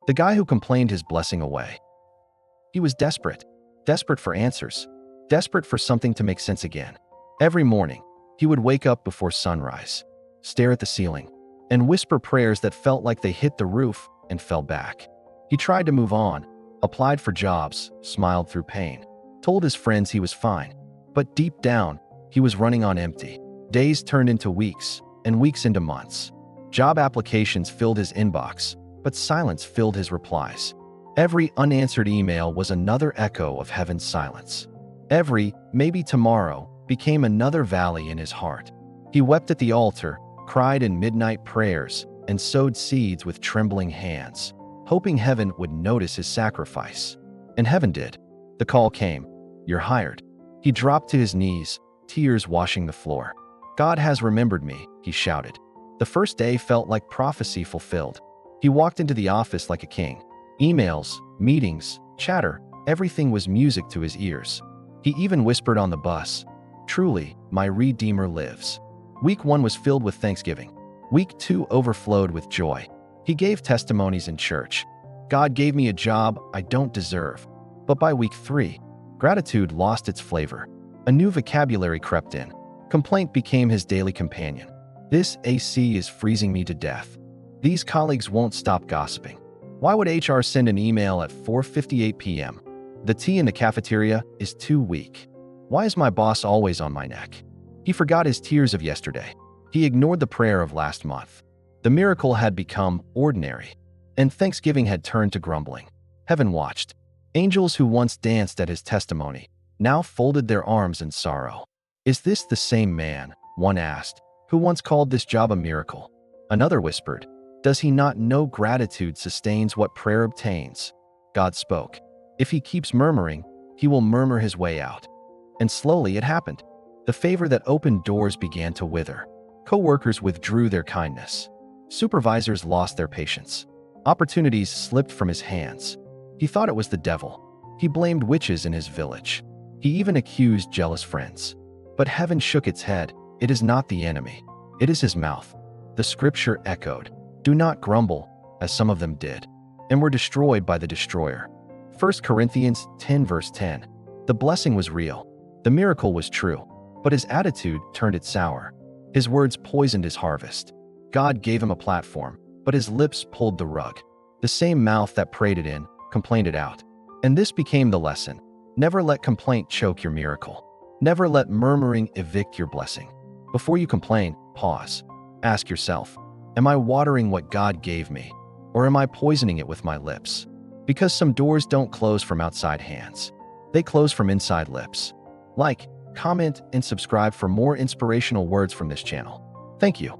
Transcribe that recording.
The guy who complained his blessing away. He was desperate. Desperate for answers. Desperate for something to make sense again. Every morning, he would wake up before sunrise, stare at the ceiling, and whisper prayers that felt like they hit the roof and fell back. He tried to move on, applied for jobs, smiled through pain, told his friends he was fine. But deep down, he was running on empty. Days turned into weeks, and weeks into months. Job applications filled his inbox, but silence filled his replies. Every unanswered email was another echo of heaven's silence. Every "maybe tomorrow" became another valley in his heart. He wept at the altar, cried in midnight prayers, and sowed seeds with trembling hands, hoping heaven would notice his sacrifice. And heaven did. The call came. "You're hired." He dropped to his knees, tears washing the floor. "God has remembered me," he shouted. The first day felt like prophecy fulfilled. He walked into the office like a king. Emails, meetings, chatter, everything was music to his ears. He even whispered on the bus, "Truly, my Redeemer lives." Week 1 was filled with thanksgiving. Week 2 overflowed with joy. He gave testimonies in church. "God gave me a job I don't deserve." But by week 3, gratitude lost its flavor. A new vocabulary crept in. Complaint became his daily companion. "This AC is freezing me to death." "These colleagues won't stop gossiping." "Why would HR send an email at 4:58 p.m.? "The tea in the cafeteria is too weak." "Why is my boss always on my neck?" He forgot his tears of yesterday. He ignored the prayer of last month. The miracle had become ordinary, and thanksgiving had turned to grumbling. Heaven watched. Angels who once danced at his testimony now folded their arms in sorrow. "Is this the same man," one asked, "who once called this job a miracle?" Another whispered, "Does he not know gratitude sustains what prayer obtains?" God spoke. "If he keeps murmuring, he will murmur his way out." And slowly it happened. The favor that opened doors began to wither. Co-workers withdrew their kindness. Supervisors lost their patience. Opportunities slipped from his hands. He thought it was the devil. He blamed witches in his village. He even accused jealous friends. But heaven shook its head. It is not the enemy. It is his mouth. The scripture echoed, "Do not grumble," as some of them did, and were destroyed by the destroyer. 1 Corinthians 10 verse 10. The blessing was real. The miracle was true. But his attitude turned it sour. His words poisoned his harvest. God gave him a platform, but his lips pulled the rug. The same mouth that prayed it in, complained it out. And this became the lesson. Never let complaint choke your miracle. Never let murmuring evict your blessing. Before you complain, pause. Ask yourself, am I watering what God gave me, or am I poisoning it with my lips? Because some doors don't close from outside hands. They close from inside lips. Like, comment, and subscribe for more inspirational words from this channel. Thank you.